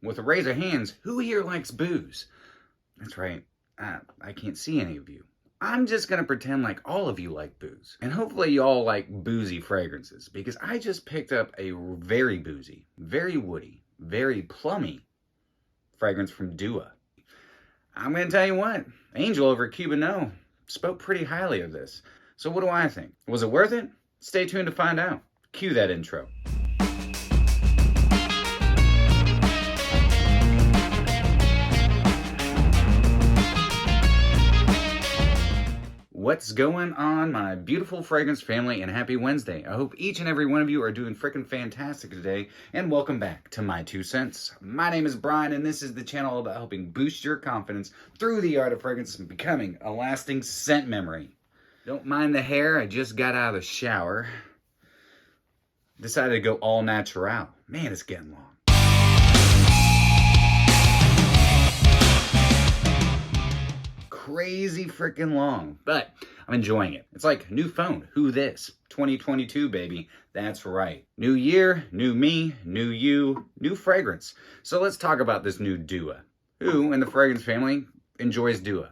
With a raise of hands, who here likes booze? That's right, I can't see any of you. I'm just gonna pretend like all of you like booze. And hopefully you all like boozy fragrances, because I just picked up a very boozy, very woody, very plummy fragrance from Dua. I'm gonna tell you what, Angel over at Cubano spoke pretty highly of this. So what do I think? Was it worth it? Stay tuned to find out. Cue that intro. What's going on, my beautiful fragrance family, and happy Wednesday. I hope each and every one of you are doing freaking fantastic today, and welcome back to My2Scents. My name is Brian, and this is the channel about helping boost your confidence through the art of fragrance and becoming a lasting scent memory. Don't mind the hair, I just got out of the shower. Decided to go all natural. Man, it's getting long. Crazy freaking long, but I'm enjoying it. It's like new phone. Who this? 2022, baby. That's right. New year, new me, new you, new fragrance. So let's talk about this new Dua. Who in the fragrance family enjoys Dua?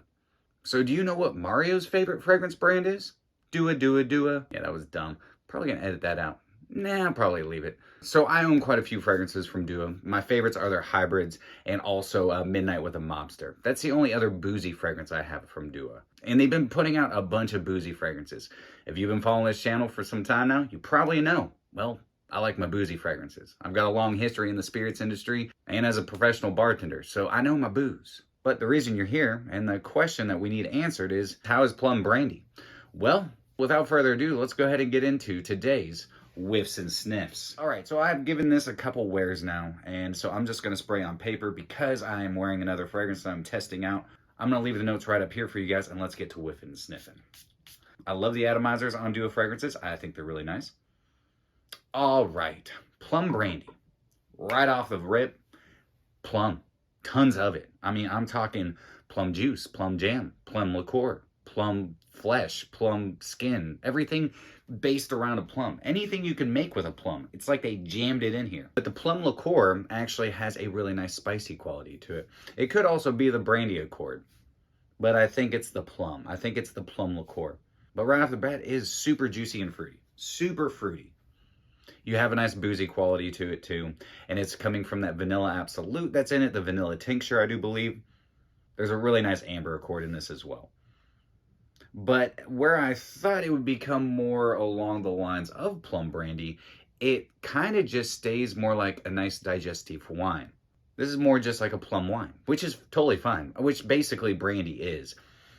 So do you know what Mario's favorite fragrance brand is? Dua, Dua, Dua. Yeah, that was dumb. Probably gonna edit that out. Nah, I'll probably leave it. So I own quite a few fragrances from Dua. My favorites are their hybrids and also Midnight with a Mobster. That's the only other boozy fragrance I have from Dua. And they've been putting out a bunch of boozy fragrances. If you've been following this channel for some time now, you probably know. Well, I like my boozy fragrances. I've got a long history in the spirits industry and as a professional bartender, so I know my booze. But the reason you're here and the question that we need answered is, how is PLUM Brandy? Well, without further ado, let's go ahead and get into today's whiffs and sniffs. All right, so I've given this a couple wears now, and so I'm just going to spray on paper because I am wearing another fragrance that I'm testing out. I'm going to leave the notes right up here for you guys, and let's get to whiffing and sniffing. I love the atomizers on Dua fragrances. I think they're really nice. All right, PLUM Brandy. Right off the rip, plum. Tons of it. I mean, I'm talking plum juice, plum jam, plum liqueur, plum flesh, plum skin, everything based around a plum. Anything you can make with a plum. It's like they jammed it in here. But the plum liqueur actually has a really nice spicy quality to it. It could also be the brandy accord, but I think it's the plum. I think it's the plum liqueur. But right off the bat, it is super juicy and fruity. Super fruity. You have a nice boozy quality to it too. And it's coming from that vanilla absolute that's in it, the vanilla tincture, I do believe. There's a really nice amber accord in this as well. But where I thought it would become more along the lines of PLUM Brandy, it kind of just stays more like a nice digestive wine. This is more just like a plum wine, which is totally fine, which basically brandy is.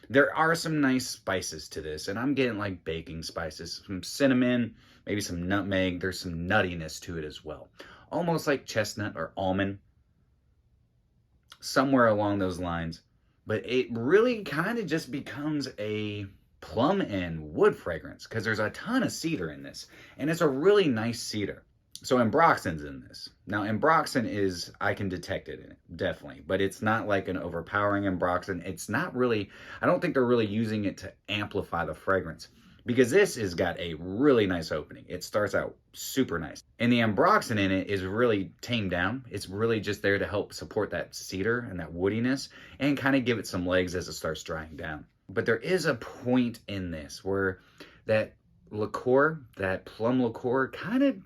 There are some nice spices to this, and I'm getting like baking spices, some cinnamon, maybe some nutmeg. There's some nuttiness to it as well. Almost like chestnut or almond, somewhere along those lines. But it really kind of just becomes a plum and wood fragrance because there's a ton of cedar in this. And it's a really nice cedar. So ambroxan's in this. Now, ambroxan is, I can detect it in it, definitely. But it's not like an overpowering ambroxan. It's not really, I don't think they're really using it to amplify the fragrance. Because this has got a really nice opening. It starts out super nice. And the ambroxan in it is really tamed down. It's really just there to help support that cedar and that woodiness and kind of give it some legs as it starts drying down. But there is a point in this where that liqueur, that plum liqueur, kind of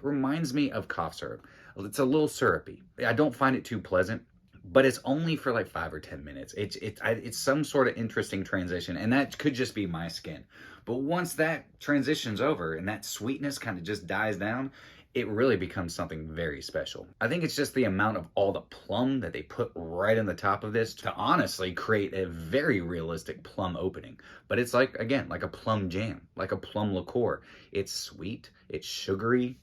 reminds me of cough syrup. It's a little syrupy. I don't find it too pleasant. But it's only for like 5 or 10 minutes. It's some sort of interesting transition, and that could just be my skin. But once that transitions over and that sweetness kind of just dies down, it really becomes something very special. I think it's just the amount of all the plum that they put right in the top of this to honestly create a very realistic plum opening. But it's like, again, like a plum jam, like a plum liqueur. It's sweet, it's sugary,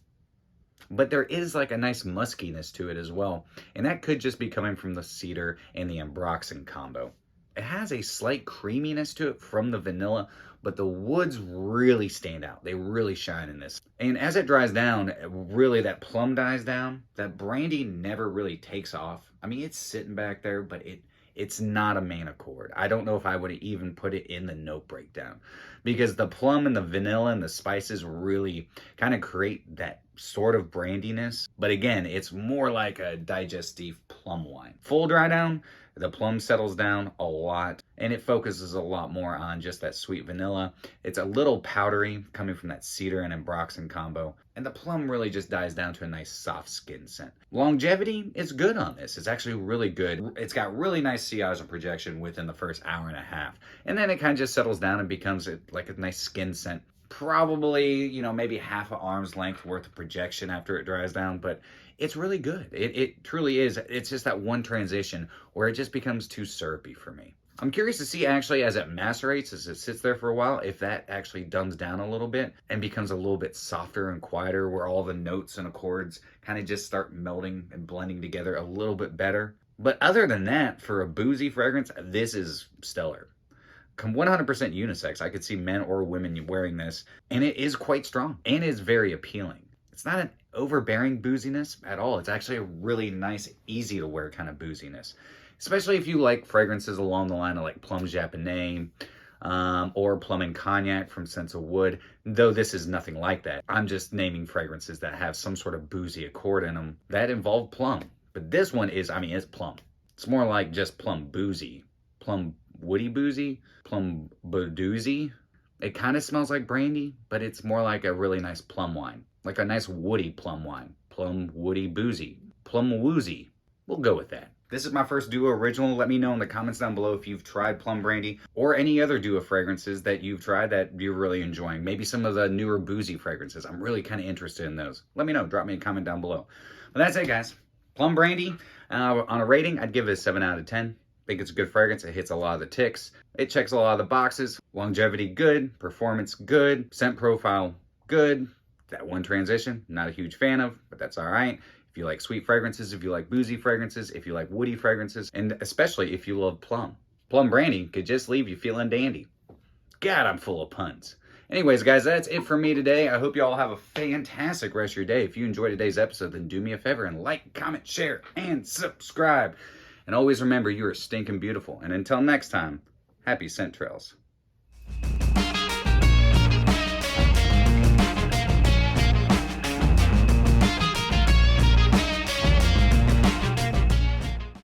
but there is like a nice muskiness to it as well. And that could just be coming from the cedar and the ambroxan combo. It has a slight creaminess to it from the vanilla, but the woods really stand out. They really shine in this. And as it dries down, really that plum dies down. That brandy never really takes off. I mean, it's sitting back there, but it It's not a main accord. I don't know if I would even put it in the note breakdown, because the plum and the vanilla and the spices really kind of create that sort of brandiness. But again, it's more like a digestive plum wine. Full dry down, the plum settles down a lot, and it focuses a lot more on just that sweet vanilla. It's a little powdery, coming from that cedar and ambroxan combo, and the plum really just dies down to a nice soft skin scent. Longevity is good on this. It's actually really good. It's got really nice sillage and projection within the first hour and a half, and then it kind of just settles down and becomes like a nice skin scent. Probably, you know, maybe half an arm's length worth of projection after it dries down, but it's really good. It truly is. It's just that one transition where it just becomes too syrupy for me. I'm curious to see actually as it macerates, as it sits there for a while, if that actually dumbs down a little bit and becomes a little bit softer and quieter, where all the notes and accords kind of just start melting and blending together a little bit better. But other than that, for a boozy fragrance, this is stellar. 100% unisex. I could see men or women wearing this, and it is quite strong and is very appealing. It's not an overbearing booziness at all. It's actually a really nice, easy to wear kind of booziness, especially if you like fragrances along the line of like Plum Japonais or Plum and Cognac from Scents of Wood, though this is nothing like that. I'm just naming fragrances that have some sort of boozy accord in them that involve plum. But this one is, I mean, it's plum. It's more like just plum boozy, plum woody boozy, plum boozy. It kind of smells like brandy, but it's more like a really nice plum wine, like a nice woody plum wine. Plum woody boozy, plum woozy. We'll go with that. This is my first duo original. Let me know in the comments down below if you've tried Plum Brandy or any other duo fragrances that you've tried that you're really enjoying. Maybe some of the newer boozy fragrances. I'm really kind of interested in those. Let me know. Drop me a comment down below. Well, that's it, guys. Plum Brandy, on a rating, I'd give it a 7 out of 10. I think it's a good fragrance. It hits a lot of the ticks. It checks a lot of the boxes. Longevity, good. Performance, good. Scent profile, good. That one transition, not a huge fan of, but that's all right. If you like sweet fragrances, if you like boozy fragrances, if you like woody fragrances, and especially if you love plum. Plum Brandy could just leave you feeling dandy. God, I'm full of puns. Anyways, guys, that's it for me today. I hope you all have a fantastic rest of your day. If you enjoyed today's episode, then do me a favor and like, comment, share, and subscribe. And always remember, you are stinking beautiful. And until next time, happy scent trails.